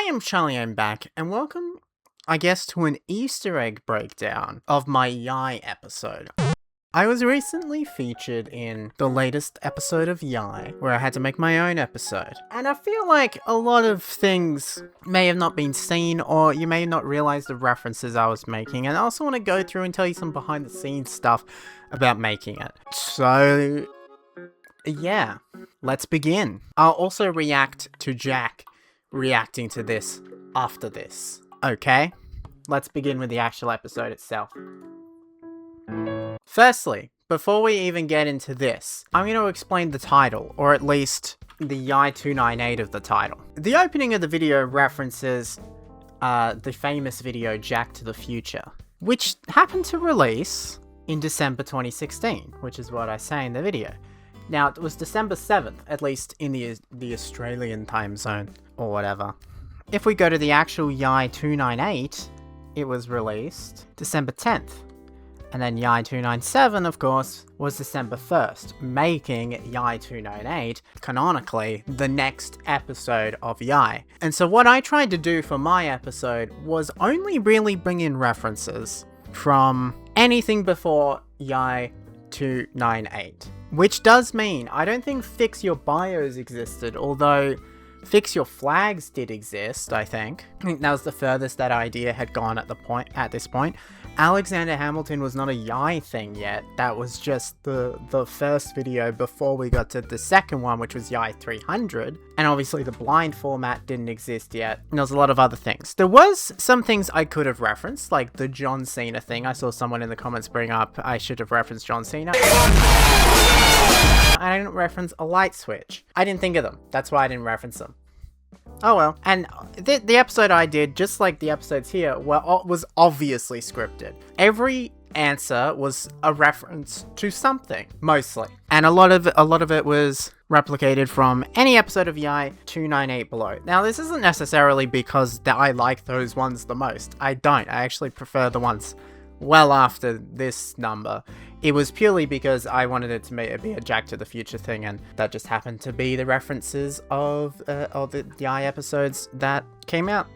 am Charlie, I'm back, and welcome, I guess, to an Easter egg breakdown of my YIAY episode. I was recently featured in the latest episode of YIAY, where I had to make my own episode. And I feel like a lot of things may have not been seen, or you may not realize the references I was making, and I also want to go through and tell you some behind the scenes stuff about making it. So, yeah, let's begin. I'll also react to Jack reacting to this after this. Okay, let's begin with the actual episode itself. Firstly, before we even get into this, I'm going to explain the title, or at least the YIAY 298 of the title. The opening of the video references the famous video Jack to the Future, which happened to release in December 2016, which is what I say in the video. Now, it was December 7th, at least in the Australian time zone, or whatever. If we go to the actual YIAY 298, it was released December 10th. And then YIAY 297, of course, was December 1st, making YIAY 298, canonically, the next episode of YIAY. And so what I tried to do for my episode was only really bring in references from anything before YIAY 298. Which does mean, I don't think Fix Your Bios existed, although Fix Your Flags did exist, I think. I think that was the furthest that idea had gone at this point. Alexander Hamilton was not a YIAY thing yet. That was just the first video before we got to the second one, which was YIAY 300. And obviously the blind format didn't exist yet. And there was a lot of other things. There was some things I could have referenced, like the John Cena thing. I saw someone in the comments bring up I should have referenced John Cena. I didn't reference a light switch. I didn't think of them. That's why I didn't reference them. Oh well. And the episode I did, just like the episodes here, was obviously scripted. Every answer was a reference to something, mostly. And a lot of it was replicated from any episode of YIAY 298 below. Now, this isn't necessarily because I like those ones the most. I don't. I actually prefer the ones well after this number. It was purely because I wanted it to be a Jack to the Future thing, and that just happened to be the references of the YIAY episodes that came out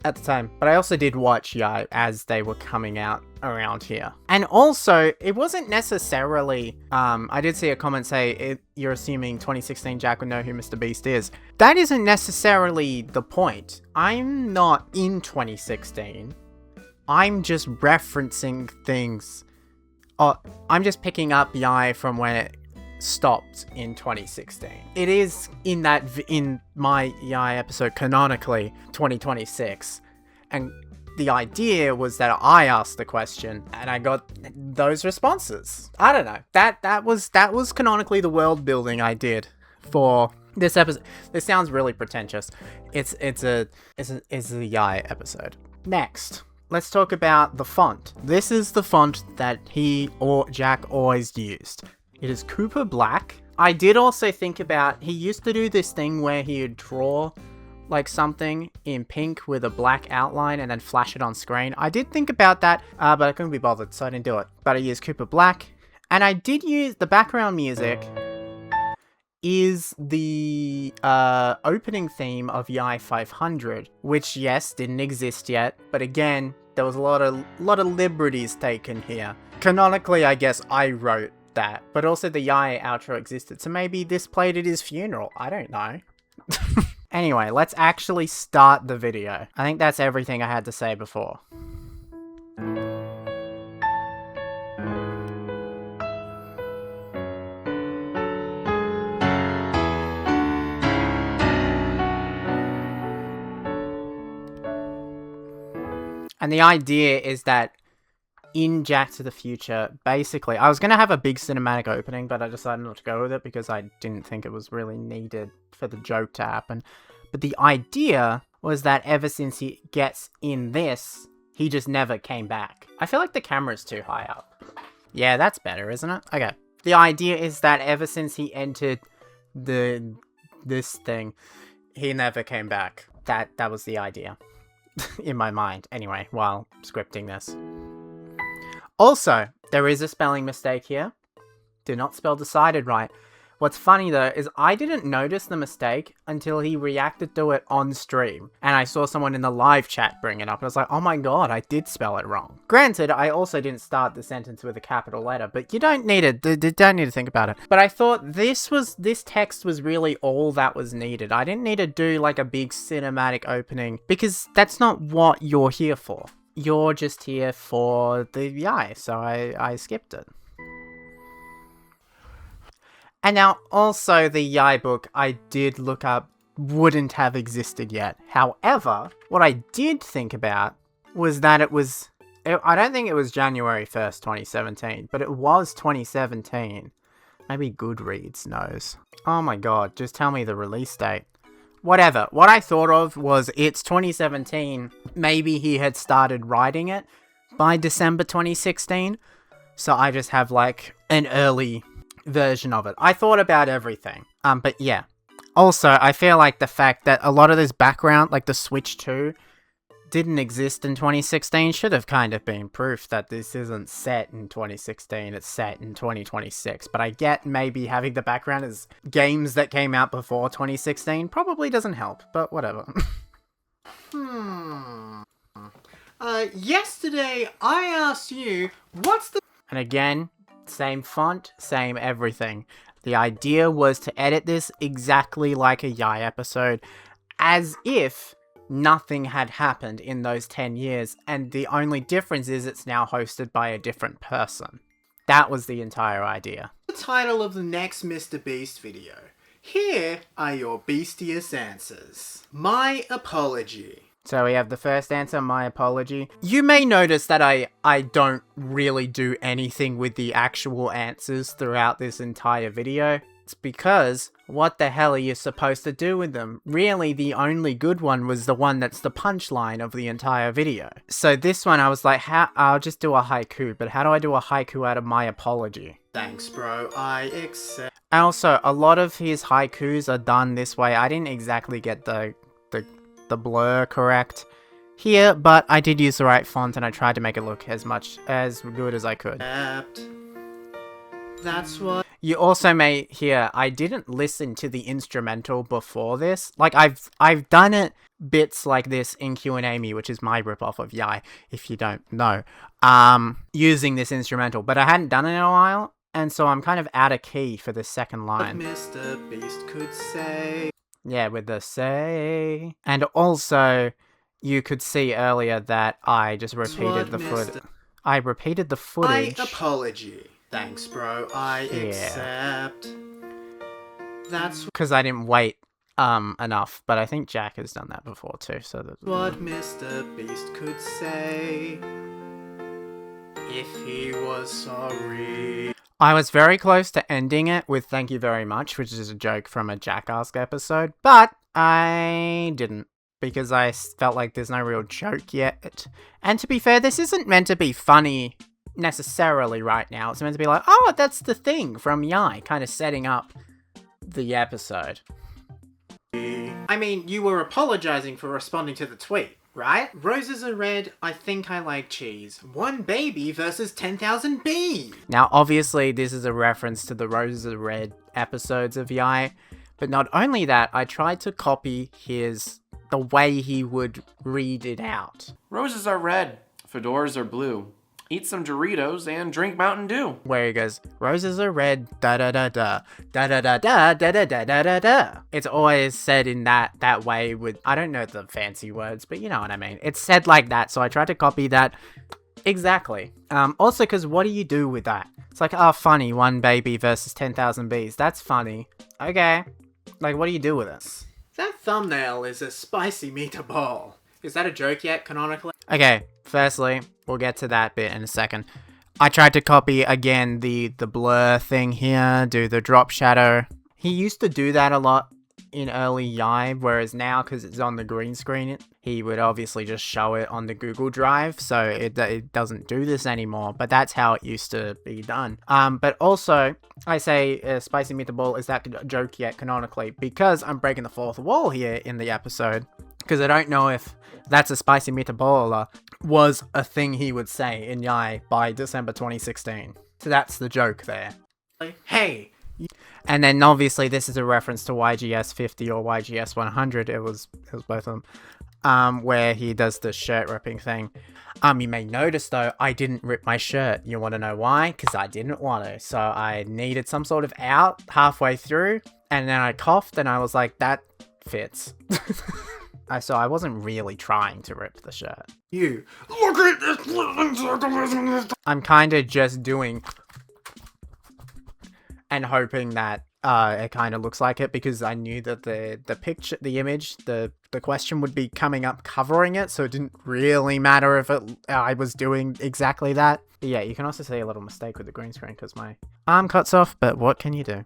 at the time. But I also did watch YIAY as they were coming out around here. And also, it wasn't necessarily, I did see a comment say, you're assuming 2016 Jack would know who Mr. Beast is. That isn't necessarily the point. I'm not in 2016. I'm just referencing things. I'm just picking up YIAY from when it stopped in 2016. It is in my YIAY episode canonically 2026, and the idea was that I asked the question and I got those responses. I don't know. That was canonically the world building I did for this episode. This sounds really pretentious. It's a YIAY episode. Next, let's talk about the font. This is the font that Jack always used. It is Cooper Black. I did also think about, he used to do this thing where he would draw like something in pink with a black outline and then flash it on screen. I did think about that, but I couldn't be bothered, so I didn't do it. But I used Cooper Black, and I did use the background music is the opening theme of YIAY 500, which, yes, didn't exist yet, but again, there was a lot of liberties taken here. Canonically, I guess I wrote that, but also the YIAY outro existed, so maybe this played at his funeral. I don't know. Anyway, let's actually start the video. I think that's everything I had to say before. And the idea is that in Jack to the Future, basically, I was going to have a big cinematic opening, but I decided not to go with it because I didn't think it was really needed for the joke to happen. But the idea was that ever since he gets in this, he just never came back. I feel like the camera's too high up. Yeah, that's better, isn't it? Okay. The idea is that ever since he entered this thing, he never came back. That was the idea. In my mind, anyway, while scripting this. Also, there is a spelling mistake here. Do not spell decided right. What's funny though is I didn't notice the mistake until he reacted to it on stream. And I saw someone in the live chat bring it up and I was like, oh my god, I did spell it wrong. Granted, I also didn't start the sentence with a capital letter, but you don't need to think about it. But I thought this text was really all that was needed. I didn't need to do like a big cinematic opening because that's not what you're here for. You're just here for the YIAY, so I skipped it. And now, also, the YIAY book I did look up wouldn't have existed yet. However, what I did think about was that I don't think it was January 1st, 2017, but it was 2017. Maybe Goodreads knows. Oh my god, just tell me the release date. Whatever. What I thought of was it's 2017. Maybe he had started writing it by December 2016. So I just have like an early version of it. I thought about everything. But yeah. Also, I feel like the fact that a lot of this background, like the Switch 2, didn't exist in 2016 should have kind of been proof that this isn't set in 2016, it's set in 2026. But I get maybe having the background as games that came out before 2016 probably doesn't help, but whatever. Yesterday I asked you, what's the... And again, same font, same everything. The idea was to edit this exactly like a YIAY episode, as if nothing had happened in those 10 years, and the only difference is it's now hosted by a different person. That was the entire idea. The title of the next Mr. Beast video. Here are your beastiest answers. My apology. So we have the first answer, my apology. You may notice that I don't really do anything with the actual answers throughout this entire video. It's because, what the hell are you supposed to do with them? Really, the only good one was the one that's the punchline of the entire video. So this one, I was like, I'll just do a haiku, but how do I do a haiku out of my apology? Thanks, bro, I accept. Also, a lot of his haikus are done this way. I didn't exactly get the blur correct here, but I did use the right font and I tried to make it look as good as I could. That's what... You also may hear, I didn't listen to the instrumental before this. Like, I've done it bits like this in Q&A Me, which is my ripoff of YIAY, if you don't know, using this instrumental, but I hadn't done it in a while, and so I'm kind of out of key for the second line. What Mr. Beast could say. Yeah, with the say. And also, you could see earlier that I just repeated the footage. I repeated the footage. My apology. Thanks, bro. I accept. That's because I didn't wait enough, but I think Jack has done that before too. So that's what Mr. Beast could say if he was sorry. I was very close to ending it with thank you very much, which is a joke from a Jackass episode, but I didn't because I felt like there's no real joke yet. And to be fair, this isn't meant to be funny necessarily right now. It's meant to be like, oh, that's the thing from YIAY, kind of setting up the episode. I mean, you were apologizing for responding to the tweet, right? Roses are red, I think I like cheese. One baby versus 10,000 bees. Now, obviously, this is a reference to the Roses are red episodes of YIAY, but not only that, I tried to copy the way he would read it out. Roses are red, fedoras are blue. Eat some Doritos and drink Mountain Dew. Where he goes, roses are red, da-da-da-da, da-da-da-da, da-da-da-da-da-da. It's always said in that way with, I don't know the fancy words, but you know what I mean. It's said like that, so I tried to copy that exactly. Also, because what do you do with that? It's like, oh, funny, one baby versus 10,000 bees. That's funny. Okay. Like, what do you do with it? That thumbnail is a spicy meatball. Is that a joke yet, canonically? Okay, firstly, we'll get to that bit in a second. I tried to copy, again, the blur thing here, do the drop shadow. He used to do that a lot in early YIAY, whereas now, because it's on the green screen, he would obviously just show it on the Google Drive, so it doesn't do this anymore, but that's how it used to be done. But also, I say spicy meatball, is that a joke yet, canonically? Because I'm breaking the fourth wall here in the episode, because I don't know if that's a spicy meatball was a thing he would say in YIAY by December 2016. So that's the joke there. Hey, And then obviously this is a reference to YGS 50 or YGS 100. It was both of them. Where he does the shirt ripping thing. You may notice though, I didn't rip my shirt. You want to know why? Because I didn't want to. So I needed some sort of out halfway through, and then I coughed, and I was like, that fits. So I wasn't really trying to rip the shirt. You look at this. I'm kind of just doing and hoping that it kind of looks like it, because I knew that the picture, the image, the question would be coming up covering it, so it didn't really matter if I was doing exactly that. But yeah, you can also see a little mistake with the green screen because my arm cuts off, but what can you do?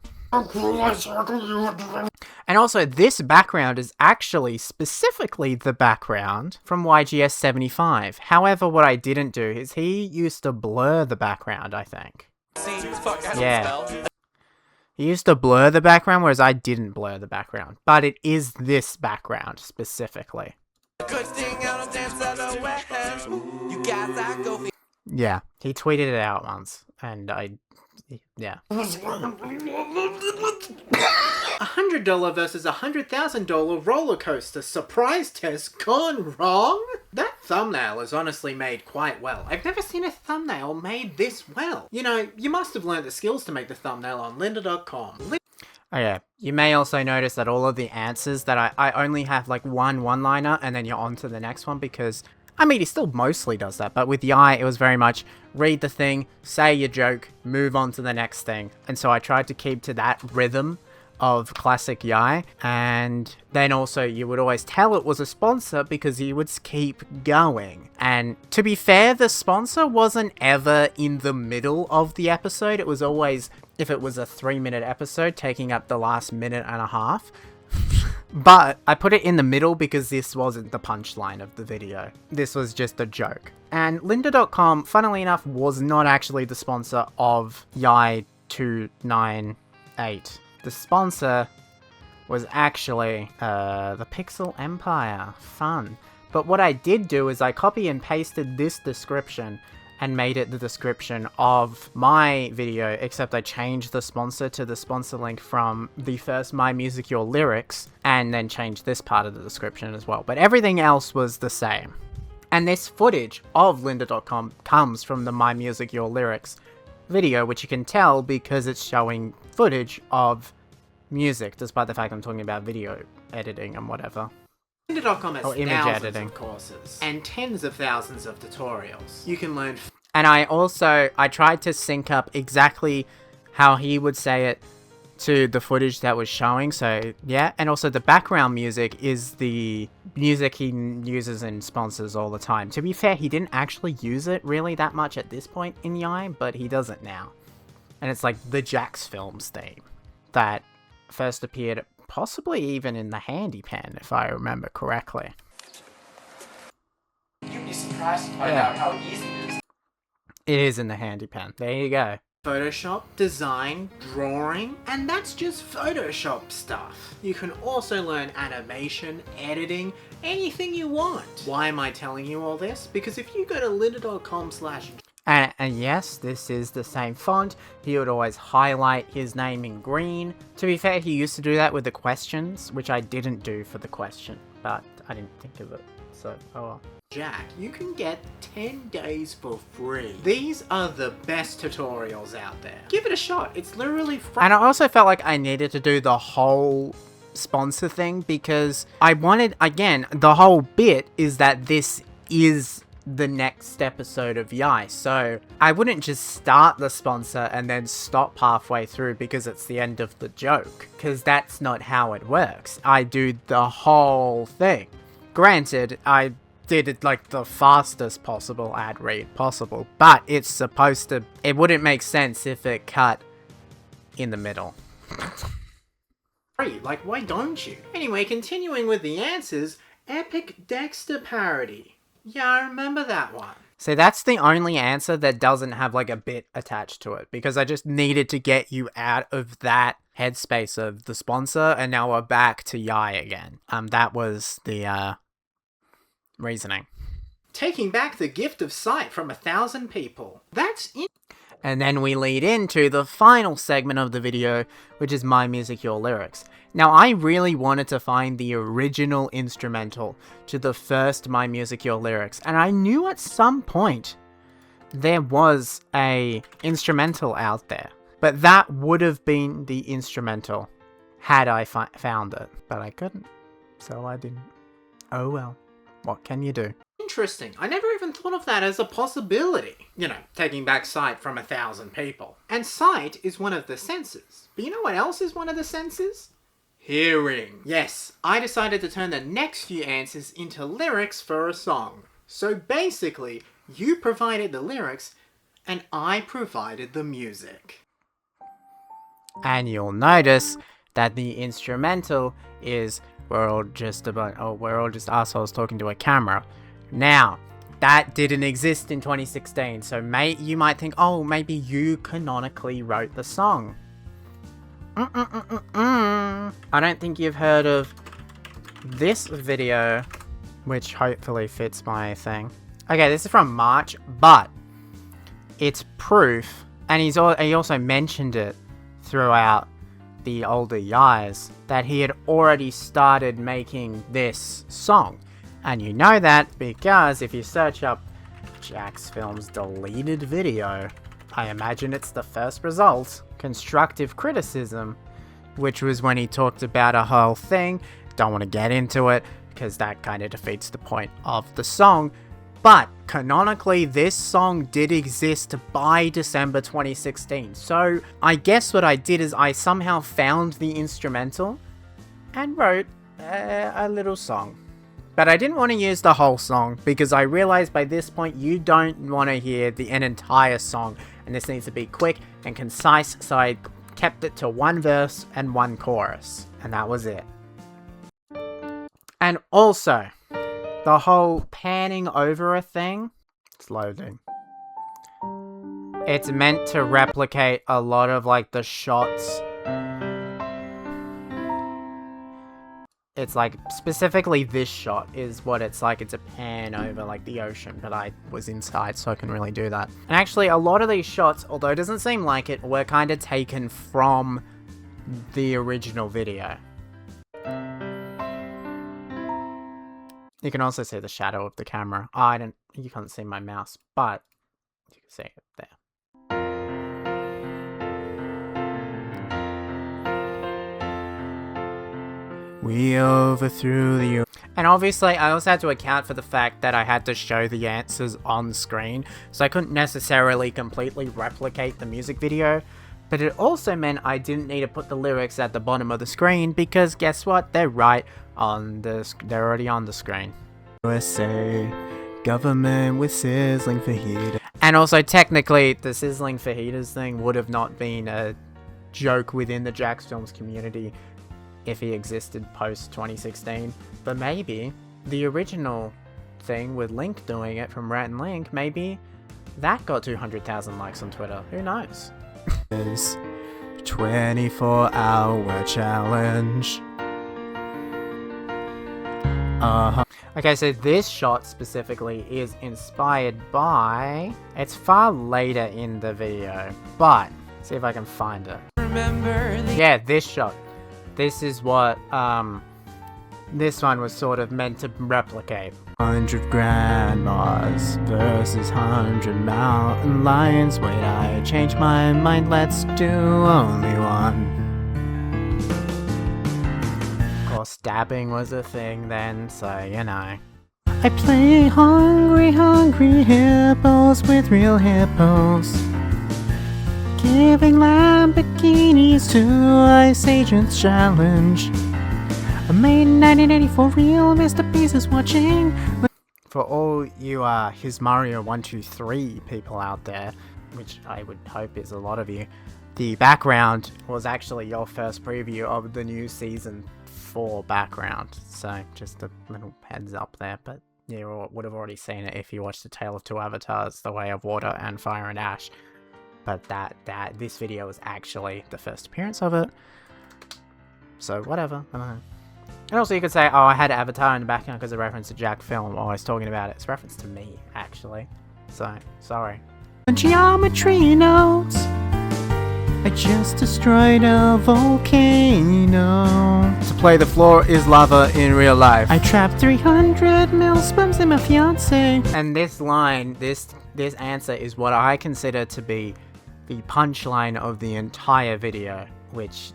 And also, this background is actually specifically the background from YGS 75. However, what I didn't do is he used to blur the background, I think. Yeah. He used to blur the background, whereas I didn't blur the background. But it is this background, specifically. Yeah, he tweeted it out once, and yeah. $100 versus $100,000 roller coaster surprise test gone wrong? That thumbnail is honestly made quite well. I've never seen a thumbnail made this well. You know, you must have learned the skills to make the thumbnail on lynda.com. Oh yeah, you may also notice that all of the answers that I only have like one-liner and then you're on to the next one, because I mean, he still mostly does that, but with YIAY, it was very much read the thing, say your joke, move on to the next thing. And so I tried to keep to that rhythm of classic YIAY, and then also you would always tell it was a sponsor because he would keep going. And to be fair, the sponsor wasn't ever in the middle of the episode. It was always, if it was a 3-minute episode, taking up the last minute and a half. But I put it in the middle because this wasn't the punchline of the video. This was just a joke. And lynda.com, funnily enough, was not actually the sponsor of YIAY 298. The sponsor was actually the Pixel Empire. Fun. But what I did do is I copy and pasted this description and made it the description of my video, except I changed the sponsor to the sponsor link from the first My Music Your Lyrics, and then changed this part of the description as well. But everything else was the same. And this footage of lynda.com comes from the My Music Your Lyrics video, which you can tell because it's showing footage of music, despite the fact I'm talking about video editing and whatever. Lynda.com has thousands of courses and tens of thousands of tutorials. You can learn. And I tried to sync up exactly how he would say it to the footage that was showing. So yeah, and also the background music is the music he uses in sponsors all the time. To be fair, he didn't actually use it really that much at this point in YIAY, but he does it now. And it's like the Jacksfilms theme that first appeared possibly even in the handy pen, if I remember correctly. You'd be surprised to find out how easy it is. It is in the handy pen. There you go. Photoshop, design, drawing, and that's just Photoshop stuff. You can also learn animation, editing, anything you want. Why am I telling you all this? Because if you go to lynda.com/ And yes, this is the same font. He would always highlight his name in green. To be fair, he used to do that with the questions, which I didn't do for the question, but I didn't think of it, so oh well. Jack, you can get 10 days for free. These are the best tutorials out there. Give it a shot. It's literally free. And I also felt like I needed to do the whole sponsor thing because I wanted, again, the whole bit is that this is the next episode of YIAY, so I wouldn't just start the sponsor and then stop halfway through because it's the end of the joke, because that's not how it works. I do the whole thing. Granted, I did it like the fastest possible ad read possible, but it's supposed to, it wouldn't make sense if it cut in the middle. Like, why don't you? Anyway, continuing with the answers, epic Dexter parody. Yeah, I remember that one. So that's the only answer that doesn't have like a bit attached to it, because I just needed to get you out of that headspace of the sponsor, and now we're back to YIAY again. That was the reasoning. Taking back the gift of sight from 1,000 people. That's it. And then we lead into the final segment of the video, which is My Music, Your Lyrics. Now, I really wanted to find the original instrumental to the first My Music, Your Lyrics, and I knew at some point there was a instrumental out there. But that would have been the instrumental had I found it. But I couldn't, so I didn't. Oh well, what can you do? Interesting. I never even thought of that as a possibility. You know, taking back sight from 1,000 people. And sight is one of the senses. But you know what else is one of the senses? Hearing. Yes, I decided to turn the next few answers into lyrics for a song. So basically, you provided the lyrics, and I provided the music. And you'll notice that the instrumental is we're all just assholes talking to a camera. Now, that didn't exist in 2016, so you might think, oh, maybe you canonically wrote the song. I don't think you've heard of this video, which hopefully fits my thing. Okay, this is from March, but it's proof, and he also mentioned it throughout the older YIAYs, that he had already started making this song. And you know that because if you search up Jacksfilms deleted video, I imagine it's the first result, constructive criticism, which was when he talked about a whole thing. Don't want to get into it because that kind of defeats the point of the song. But canonically, this song did exist by December 2016. So I guess what I did is I somehow found the instrumental and wrote a little song. But I didn't want to use the whole song because I realized by this point you don't want to hear an entire song. And this needs to be quick and concise, so I kept it to one verse and one chorus. And that was it. And also, the whole panning over a thing, it's loading. It's meant to replicate a lot of like the shots. It's like, specifically this shot is what it's like. It's a pan over like the ocean, but I was inside so I couldn't really do that. And actually a lot of these shots, although it doesn't seem like it, were kind of taken from the original video. You can also see the shadow of the camera. You can't see my mouse, but you can see it there. We overthrew the... And obviously, I also had to account for the fact that I had to show the answers on screen, so I couldn't necessarily completely replicate the music video. But it also meant I didn't need to put the lyrics at the bottom of the screen, because guess what? They're right on the... They're already on the screen. USA, government with sizzling fajitas. And also, technically, the sizzling fajitas thing would have not been a joke within the Jacksfilms community if he existed post 2016, but maybe the original thing with Link doing it from Rat and Link, maybe that got 200,000 likes on Twitter. Who knows? 24-hour challenge. Okay, so this shot specifically is inspired by... It's far later in the video, but see if I can find it. Yeah, this shot. This is what, this one was sort of meant to replicate. 100 grandmas versus 100 mountain lions. Wait, I changed my mind, let's do only one. Of course, stabbing was a thing then, so you know. I play hungry, hungry hippos with real hippos. Giving Lamborghinis to Ice Agents Challenge. I made 1984 real, Mr. Beast is watching. For all you His Mario 123 people out there, which I would hope is a lot of you, the background was actually your first preview of the new Season 4 background. So just a little heads up there, but you would have already seen it if you watched The Tale of Two Avatars, The Way of Water and Fire and Ash. But this video was actually the first appearance of it. So whatever, I don't know. And also you could say, oh, I had Avatar in the background because of reference to Jack film. Oh, I was talking about it. It's a reference to me, actually. So, sorry. Geometry notes. I just destroyed a volcano. To play the floor is lava in real life. I trapped 300 millsperms in my fiance. And this line, this answer is what I consider to be the punchline of the entire video, which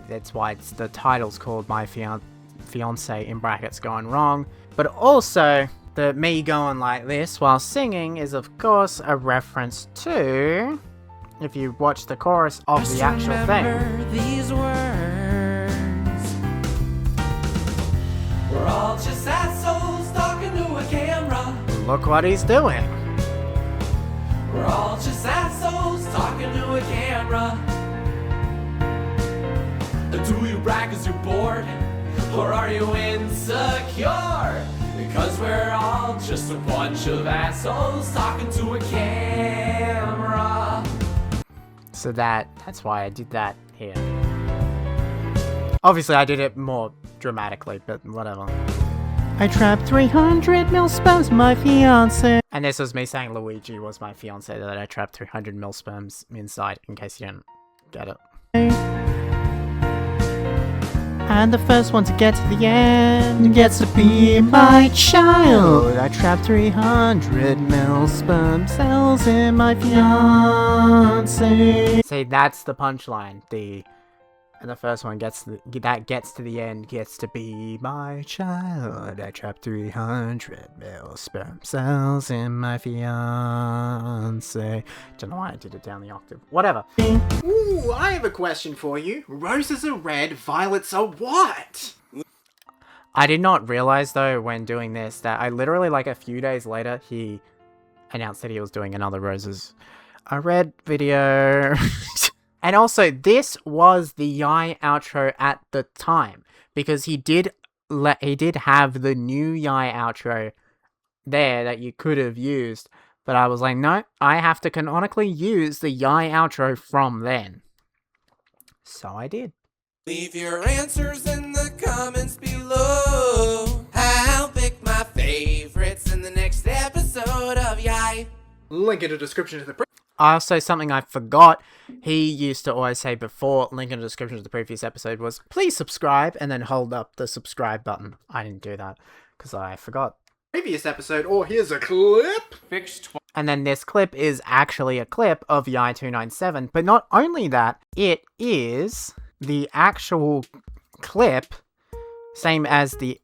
that's why the title's called My Fiance in brackets Gone Wrong. But also, the me going like this while singing is of course a reference to, if you watch the chorus of the actual thing. These words. We're all just assholes talking to a camera. Look what he's doing. We're all just assholes talking to a camera. Do you brag 'cause you're bored? Or are you insecure? Because we're all just a bunch of assholes talking to a camera. So that's why I did that here. Obviously I did it more dramatically, but whatever. I trapped 300 millsperms, my fiance. And this was me saying Luigi was my fiance, that I trapped 300 millsperms inside, in case you didn't get it. And the first one to get to the end gets to be my child. I trapped 300 millsperm cells in my fiance. See, that's the punchline. And the first one gets to the end gets to be my child. I trapped 300 millsperm cells in my fiance. Don't know why I did it down the octave. Whatever. Ooh, I have a question for you. Roses are red, violets are what? I did not realize though when doing this that I literally like a few days later he announced that he was doing another Roses are Red video. And also, this was the YIAY outro at the time, because he did have the new YIAY outro there that you could have used, but I was like, no, I have to canonically use the YIAY outro from then. So I did. Leave your answers in the comments below. I'll pick my favorites in the next episode of YIAY. Link in the description to the Also, something I forgot, he used to always say before, link in the description of the previous episode, was please subscribe, and then hold up the subscribe button. I didn't do that, because I forgot. Previous episode, or here's a clip. And then this clip is actually a clip of YIAY 297, but not only that, it is the actual clip, same as the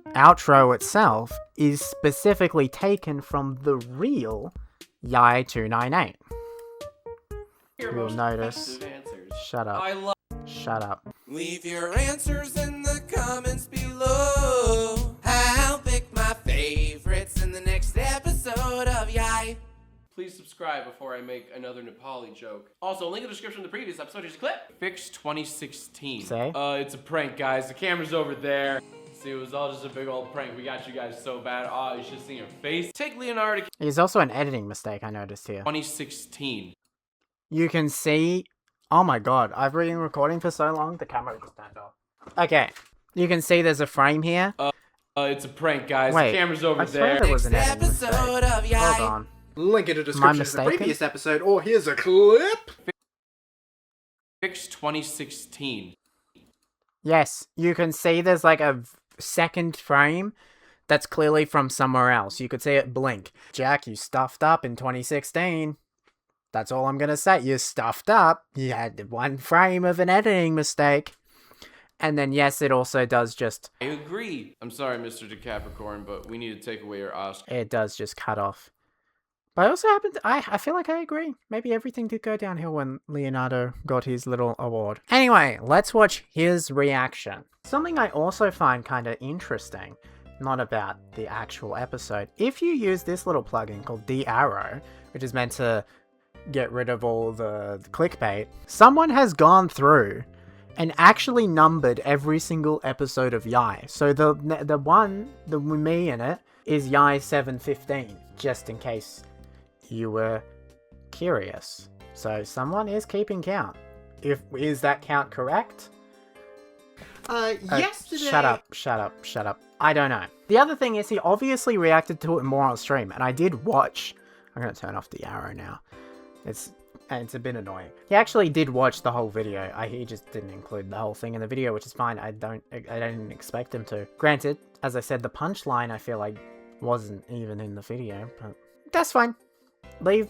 outro itself, is specifically taken from the real YIAY 298. You'll notice. Shut up. Shut up. Leave your answers in the comments below. I'll pick my favorites in the next episode of YIAY. Please subscribe before I make another Nepali joke. Also, link in the description of the previous episode. Here's a clip. Fix 2016. Say? It's a prank, guys. The camera's over there. See, it was all just a big old prank. We got you guys so bad. Oh, you should see your face. Take Leonardo. There's also an editing mistake I noticed here. 2016. You can see... Oh my god, I've been recording for so long, the camera just turned off. Okay, you can see there's a frame here. It's a prank, guys. Wait, the camera's over I swear there. there was an editing mistake. Episode of YIAY. Hold on. Link in the Am I description of the mistaken? previous episode, or here's a clip. Fix 2016. Yes, you can see there's like a second frame that's clearly from somewhere else. You could see it blink. Jack, you stuffed up in 2016. That's all I'm gonna say. You stuffed up. You had one frame of an editing mistake. And then, yes, it also does just... I agree. I'm sorry, Mr. DeCapricorn, but we need to take away your Oscar. It does just cut off. But I also happen to... I feel like I agree. Maybe everything did go downhill when Leonardo got his little award. Anyway, let's watch his reaction. Something I also find kind of interesting, not about the actual episode. If you use this little plugin called D-Arrow, which is meant to get rid of all the clickbait, someone has gone through and actually numbered every single episode of YIAY. So the one with me in it is YIAY 715, just in case you were curious. So someone is keeping count. Is that count correct? Yesterday... Shut up. I don't know. The other thing is he obviously reacted to it more on stream, and I did watch I'm gonna turn off the arrow now. It's a bit annoying. He actually did watch the whole video. He just didn't include the whole thing in the video, which is fine. I didn't expect him to. Granted, as I said, the punchline I feel like wasn't even in the video, but that's fine. I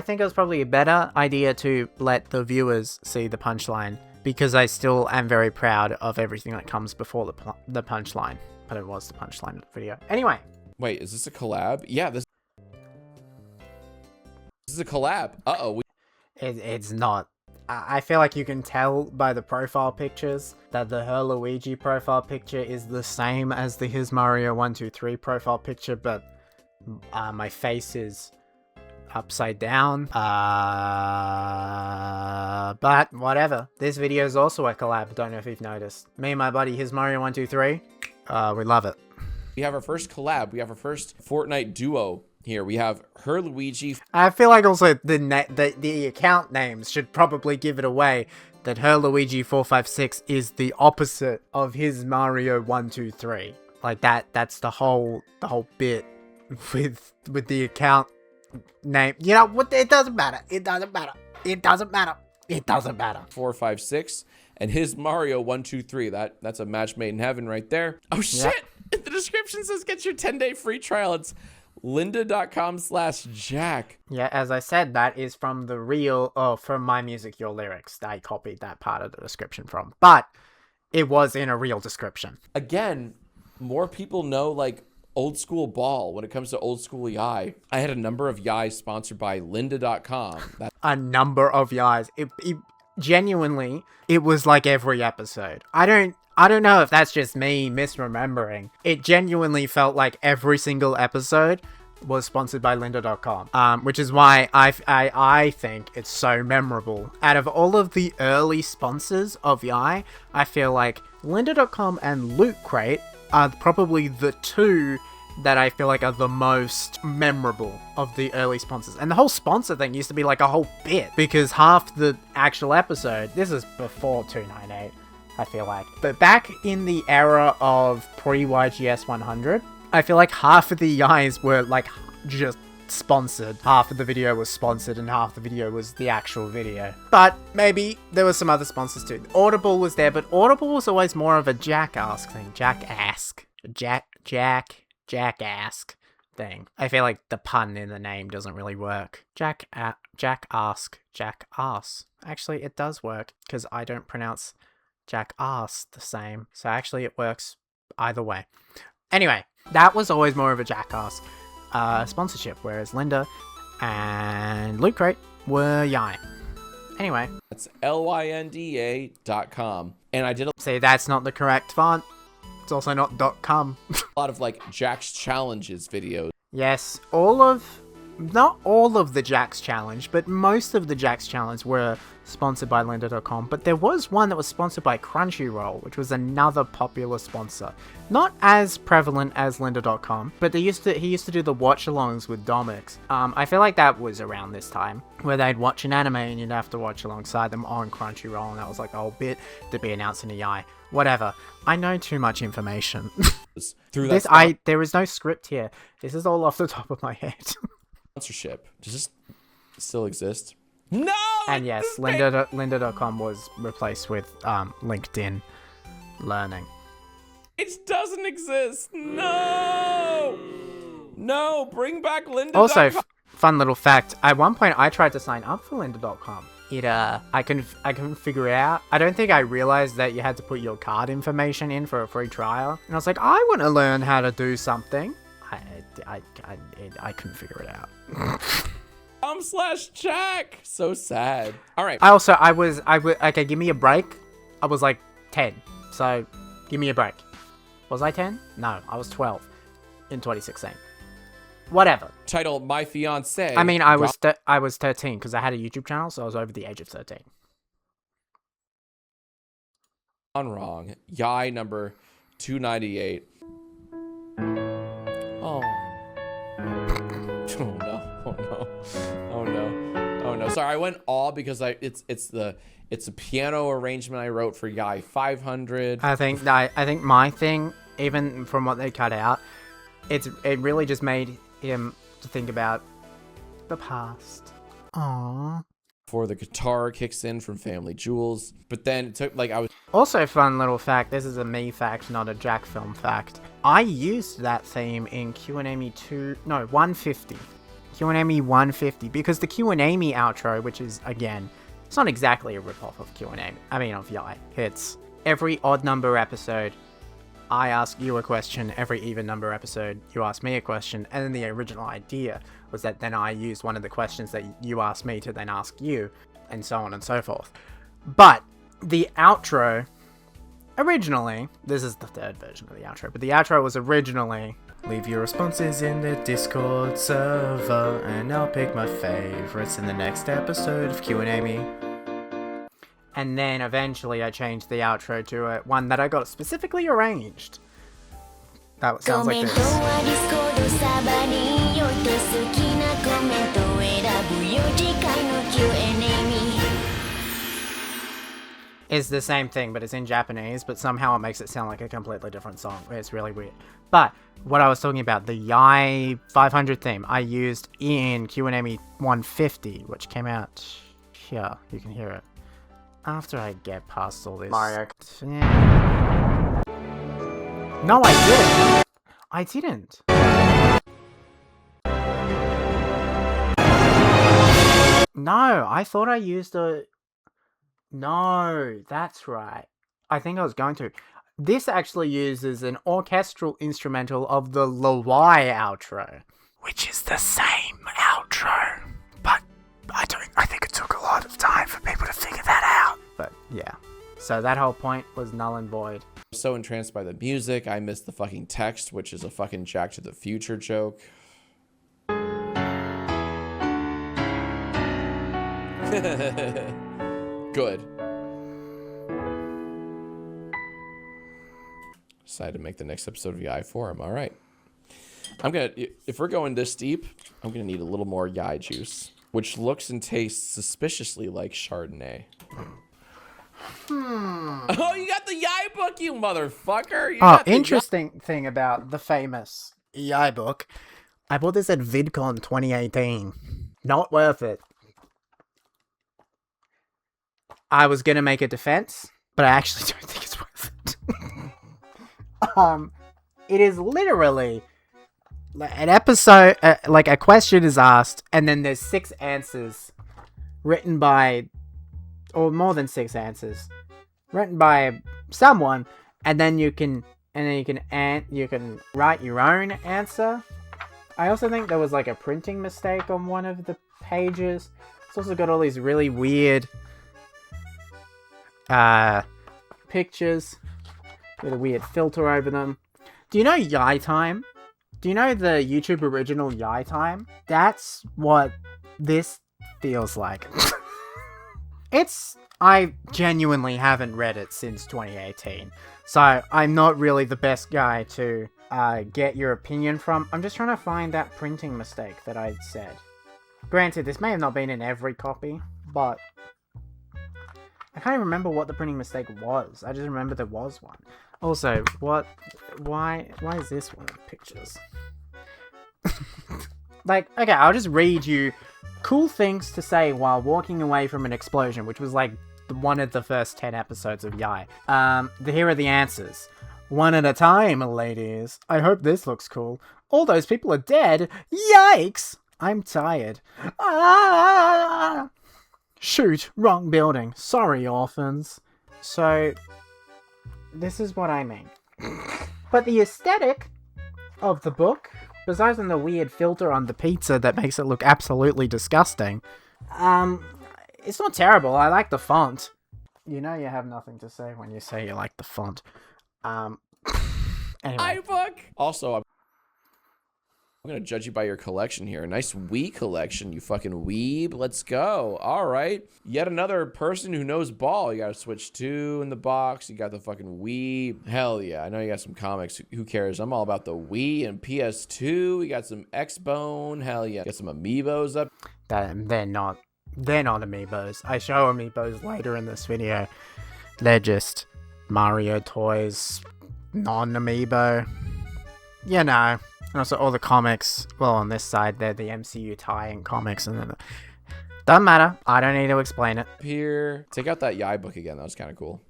think it was probably a better idea to let the viewers see the punchline, because I still am very proud of everything that comes before the punchline. But it was the punchline of the video. Anyway. Wait, is this a collab? Yeah, this is a collab. Uh-oh. It's not. I feel like you can tell by the profile pictures that the Her Luigi profile picture is the same as the His Mario 123 profile picture, but my face is upside down. But whatever. This video is also a collab. Don't know if you've noticed. Me and my buddy His Mario 123. We love it. We have our first collab. We have our first Fortnite duo here. We have Her Luigi. I feel like also the account names should probably give it away that Her Luigi 456 is the opposite of His Mario 123. Like that's the whole bit with the account name. You know what? It doesn't matter. It doesn't matter. It doesn't matter. It doesn't matter. 456 and His Mario 123. That's a match made in heaven right there. Oh shit! Yep. The description says get your 10-day free trial. It's lynda.com/Jack. Yeah, as I said, that is from from My Music Your Lyrics. I copied that part of the description from, but it was in a real description. Again, more people know like old school ball when it comes to old school YIAY. I had a number of YIAYs sponsored by lynda.com. A number of YIAYs. It genuinely, it was like every episode. I don't know if that's just me misremembering. It genuinely felt like every single episode was sponsored by lynda.com, which is why I think it's so memorable. Out of all of the early sponsors of YIAY, I feel like lynda.com and Loot Crate are probably the two that I feel like are the most memorable of the early sponsors. And the whole sponsor thing used to be like a whole bit, because half the actual episode, this is before 298, I feel like. But back in the era of pre-YGS 100, I feel like half of the YIAYs were like just sponsored. Half of the video was sponsored and half the video was the actual video. But maybe there were some other sponsors too. Audible was there, but Audible was always more of a Jackass thing. Jackass thing. I feel like the pun in the name doesn't really work. Jackass. Actually, it does work, because I don't pronounce Jackass the same. So actually it works either way. Anyway, that was always more of a Jackass sponsorship, whereas Lynda and Loot Crate were YIAY. Anyway. That's lynda.com. And I did say that's not the correct font. It's also not .com. a lot of like Jack's Challenges videos. Yes, not all of the Jack's Challenge, but most of the Jack's Challenge were sponsored by lynda.com. But there was one that was sponsored by Crunchyroll, which was another popular sponsor. Not as prevalent as lynda.com, but he used to do the watch-alongs with Domix. I feel like that was around this time, where they'd watch an anime and you'd have to watch alongside them on Crunchyroll, and that was like a whole bit to be announced in a YIAY. Whatever. I know too much information. There is no script here. This is all off the top of my head. Sponsorship. Does this still exist? No! And yes, lynda.com was replaced with LinkedIn Learning. It doesn't exist. No! No, bring back lynda.com. Also, fun little fact, at one point I tried to sign up for lynda.com. I couldn't figure it out. I don't think I realized that you had to put your card information in for a free trial. And I was like, I want to learn how to do something. I couldn't figure it out. /Jack. So sad. All right. I was okay, give me a break. I was like 10. So give me a break. Was I 10? No, I was 12 in 2016. Whatever. Title My Fiance. I mean, I was 13 because I had a YouTube channel, so I was over the age of 13. Wrong. YIAY number 298. Oh. Oh no. Oh no. Oh no. Oh no. Sorry, I went all because it's a piano arrangement I wrote for YIAY 500. I think my thing, even from what they cut out, it really just made him to think about the past. Aww. Before the guitar kicks in from Family Jewels. But then it took, like, I was... Also, fun little fact, this is a me fact, not a Jack film fact. I used that theme in Q&A 150. Q&A 150, because the Q&A outro, which is, again, it's not exactly a ripoff of Q&A, I mean of YIAY. It's every odd number episode, I ask you a question, every even number episode, you ask me a question, and then the original idea was that then I used one of the questions that you asked me to then ask you, and so on and so forth. But the outro, originally, this is the third version of the outro, but the outro was originally, leave your responses in the Discord server, and I'll pick my favorites in the next episode of Q&A Me. And then eventually I changed the outro to one that I got specifically arranged. That sounds like this. It's the same thing, but it's in Japanese, but somehow it makes it sound like a completely different song. It's really weird. But what I was talking about, the YIAY 500 theme, I used in Q&A 150, which came out here. You can hear it. After I get past all this... Mario. Yeah. No, I didn't. I didn't. No, I thought I used a... No, that's right. I think I was going to. This actually uses an orchestral instrumental of the YIAY outro, which is the same outro. But I think it took a lot of time for people to figure that out. But yeah. So that whole point was null and void. So entranced by the music, I missed the fucking text, which is a fucking Jack to the Future joke. Good. Decided to make the next episode of YIAY for him. All right. If we're going this deep, I'm gonna need a little more YIAY juice, which looks and tastes suspiciously like Chardonnay. Oh, you got the YIAY book, you motherfucker! Interesting thing about the famous YIAY book. I bought this at VidCon 2018. Not worth it. I was gonna make a defense, but I actually don't think it's worth it. It is literally an episode, like a question is asked, and then there's 6 answers written by, or more than 6 answers written by someone, and then you can write your own answer. I also think there was like a printing mistake on one of the pages. It's also got all these really weird pictures with a weird filter over them. Do you know YIAY Time? Do you know the YouTube original YIAY Time? That's what this feels like. I genuinely haven't read it since 2018, so I'm not really the best guy to get your opinion from. I'm just trying to find that printing mistake that I said. Granted, this may have not been in every copy, but I can't even remember what the printing mistake was. I just remember there was one. Also, why is this one of the pictures? Like, okay, I'll just read you cool things to say while walking away from an explosion, which was like one of the first 10 episodes of YIAY. Here are the answers. One at a time, ladies. I hope this looks cool. All those people are dead. Yikes! I'm tired. Ah! Shoot, wrong building. Sorry, orphans. So, this is what I mean. But the aesthetic of the book, besides from the weird filter on the pizza that makes it look absolutely disgusting, it's not terrible. I like the font. You know you have nothing to say when you say you like the font. Anyway. Also, I'm gonna judge you by your collection here. A nice Wii collection, you fucking weeb. Let's go. All right. Yet another person who knows ball. You got a Switch 2 in the box. You got the fucking Wii. Hell yeah. I know you got some comics. Who cares? I'm all about the Wii and PS2. We got some X-Bone. Hell yeah. Got some amiibos up. They're not amiibos. I show amiibos later in this video. They're just Mario toys, non-amiibo. You know, And also all the comics, well, on this side, they're the MCU tie-in comics, and then doesn't matter. I don't need to explain it. Here, take out that YIAY book again. That was kind of cool.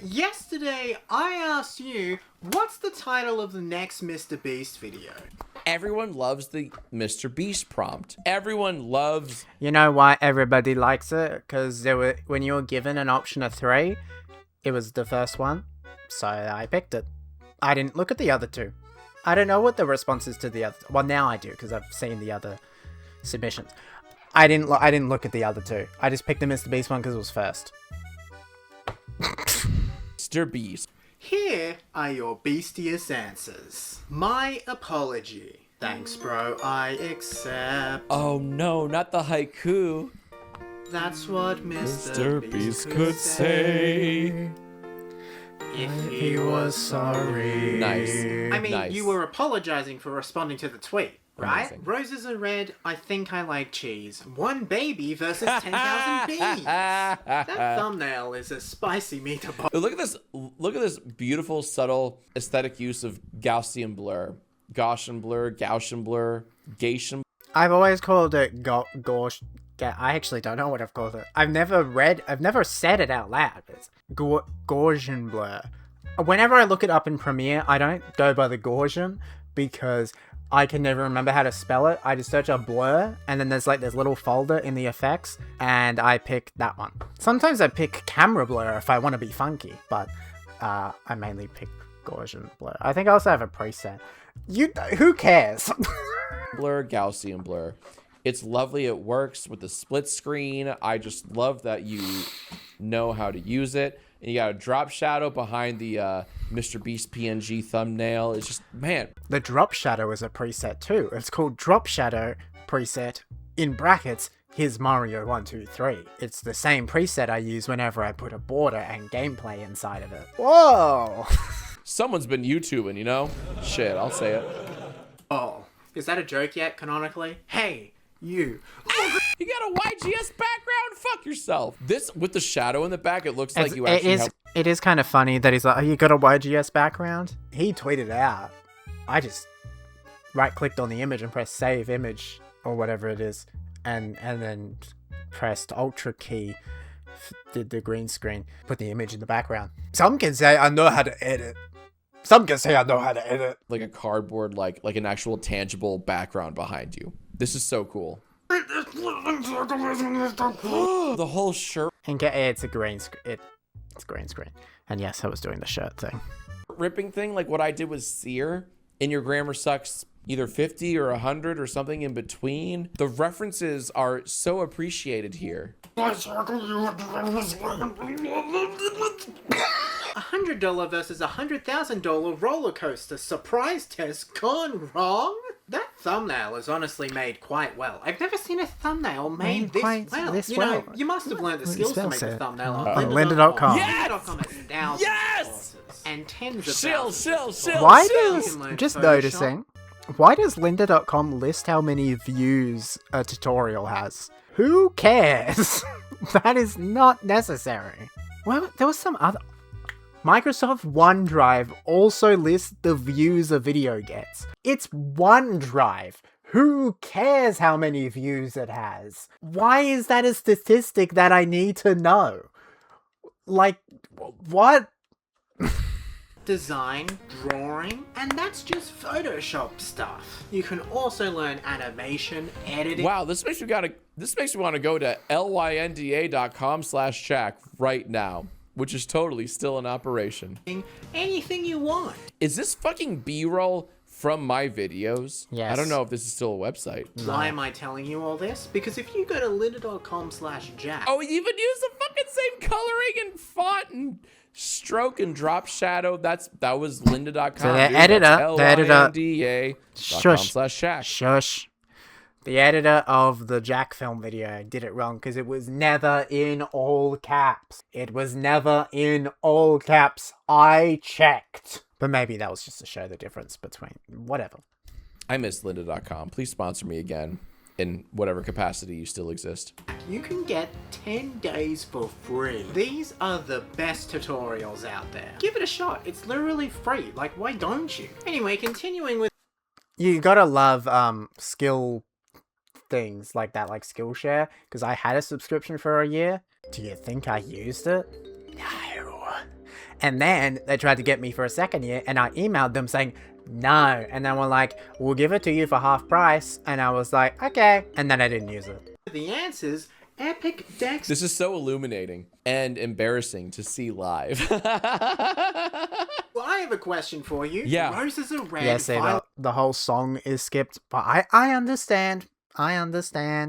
Yesterday I asked you, what's the title of the next Mr. Beast video? Everyone loves the Mr. Beast prompt. Everyone loves... You know why everybody likes it? Because when you were given an option of 3, it was the first one, so I picked it. I didn't look at the other 2. I don't know what the response is to the other... Well, now I do, because I've seen the other submissions. I didn't look at the other 2. I just picked the Mr. Beast one because it was first. Mr. Beast. Here are your beastiest answers. My apology. Thanks, bro. I accept. Oh no, not the haiku. That's what Mr. Beast could say. If he was sorry. Nice. I mean, Nice. you were apologizing for responding to the tweet, right? Amazing. Roses are red. I think I like cheese. One baby versus 10,000 bees. That thumbnail is a spicy meatball. Look at this. Look at this beautiful, subtle aesthetic use of Gaussian blur. Gaussian blur, Gaussian blur, Gaussian. I've always called it Gaussian. I actually don't know what I've called it. I've never said it out loud. It's Gaussian blur. Whenever I look it up in Premiere, I don't go by the Gaussian because I can never remember how to spell it. I just search up blur, and then there's like this little folder in the effects, and I pick that one. Sometimes I pick camera blur if I want to be funky, but I mainly pick Gaussian blur. I think I also have a preset. Who cares? Blur, Gaussian blur. It's lovely. It works with the split screen. I just love that you know how to use it. And you got a drop shadow behind the Mr. Beast PNG thumbnail. It's just, man. The drop shadow is a preset too. It's called drop shadow preset in brackets. Here's Mario 123. It's the same preset I use whenever I put a border and gameplay inside of it. Whoa! Someone's been YouTubing, you know? Shit, I'll say it. Oh, is that a joke yet, canonically? Hey, you. You got a YGS background? Fuck yourself. This, with the shadow in the back, it looks like you actually have... It is kind of funny that he's like, oh, you got a YGS background? He tweeted out. I just right-clicked on the image and pressed save image, or whatever it is, and then pressed Ultra key, did the green screen, put the image in the background. Some can say I know how to edit. Some can say I know how to edit. Like a cardboard, like an actual tangible background behind you. This is so cool. The whole shirt And it's a green screen. It's green screen. And yes, I was doing the shirt thing. ripping thing, like what I did with Sear, in your grammar sucks either 50 or 100 or something in between. The references are so appreciated here. $100 versus $100,000 roller coaster surprise test gone wrong? That thumbnail is honestly made quite well. I've never seen a thumbnail made this well. You must have learned the skills to make a thumbnail on lynda.com. Yes! Lynda.com has thousands of courses and tens of thousands. Why does, just noticing, why does lynda.com list how many views a tutorial has? Who cares? That is not necessary. Well, there was some other... Microsoft OneDrive also lists the views a video gets. It's OneDrive. Who cares how many views it has? Why is that a statistic that I need to know? Like, what? Design, drawing, and that's just Photoshop stuff. You can also learn animation, editing. Wow, this makes me want to go to lynda.com/Jack right now, which is totally still in operation. Anything you want. Is this fucking B-roll from my videos? Yes. I don't know if this is still a website. Why am I telling you all this? Because if you go to lynda.com/Jack. Oh, you even use the fucking same coloring and font and stroke and drop shadow. That was lynda.com. So the editor, lynda.com/Jack. Shush. The editor of the Jackfilm video did it wrong because it was never in all caps. It was never in all caps. I checked. But maybe that was just to show the difference between whatever. I miss lynda.com. Please sponsor me again. in whatever capacity you still exist. You can get 10 days for free. These are the best tutorials out there. Give it a shot. It's literally free. Like, why don't you? Anyway, continuing with... You gotta love skill things like that, like Skillshare, because I had a subscription for a year. Do you think I used it? No. And then they tried to get me for a second year, and I emailed them saying no, and then we're like, we'll give it to you for half price, and I was like, okay, and then I didn't use it. The answers, epic decks. This is so illuminating and embarrassing to see live. Well, I have a question for you. Yeah. Roses are red. Yeah, see, the whole song is skipped, but I understand. I understand.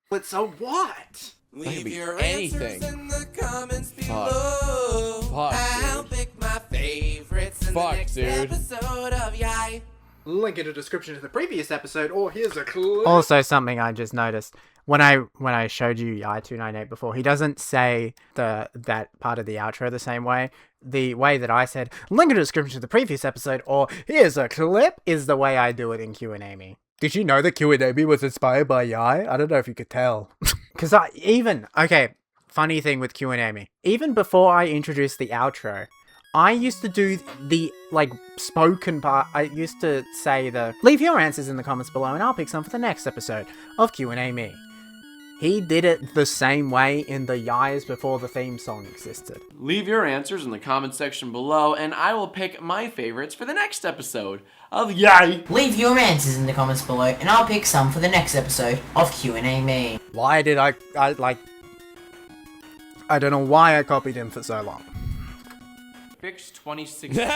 But so what? Leave your anything. answers in the comments below. I'll pick my favorites in the next episode of YIAY. Link in the description to the previous episode, or here's a clip. Also, something I just noticed. When I showed you YIAY 298 before, he doesn't say that part of the outro the same way. The way that I said, link in the description to the previous episode, or here's a clip, is the way I do it in Q&A Me. Did you know that Q&A Me was inspired by YIAY? I don't know if you could tell. Because okay, funny thing with Q&A Me. Even before I introduced the outro, I used to do the, like, spoken part. I used to say leave your answers in the comments below and I'll pick some for the next episode of Q&A Me. He did it the same way in the YIAYs before the theme song existed. Leave your answers in the comment section below, and I will pick my favorites for the next episode of YIAY. Leave your answers in the comments below, and I'll pick some for the next episode of Q&A Me. Why did I don't know why I copied him for so long. Fix 2016.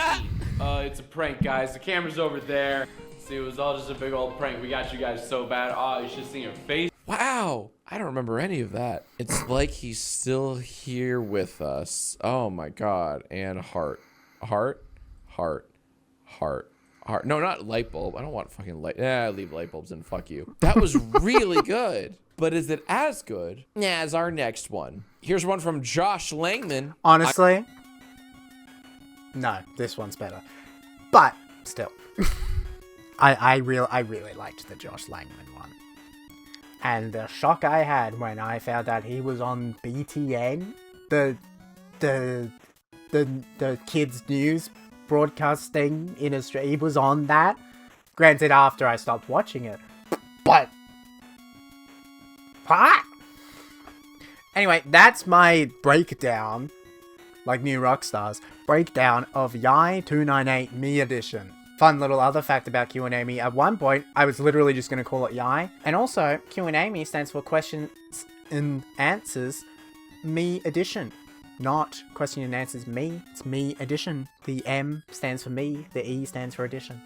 It's a prank, guys. The camera's over there. See, it was all just a big old prank. We got you guys so bad. Oh, you should see your face. Wow, I don't remember any of that. It's like he's still here with us. Oh my god. And heart. No, not light bulb. I don't want fucking light. Leave light bulbs in. Fuck you. That was really good. But is it as good as our next one? Here's one from Josh Langman. Honestly, no, this one's better. But still, I really liked the Josh Langman one. And the shock I had when I found out he was on BTN, the kids news broadcast thing in Australia, he was on that. Granted, after I stopped watching it, but anyway, that's my breakdown, like New Rockstars, breakdown of YIAY 298 Me Edition. Fun little other fact about Q&A Me, at one point, I was literally just going to call it YIAY. And also, Q&A Me stands for Questions and Answers Me Edition. Not Question and Answers Me, it's Me Edition. The M stands for me, the E stands for edition.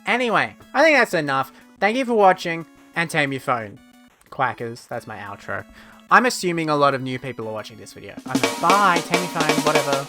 Anyway, I think that's enough. Thank you for watching, and tame your phone. Quackers, that's my outro. I'm assuming a lot of new people are watching this video. Bye, tame your phone, whatever.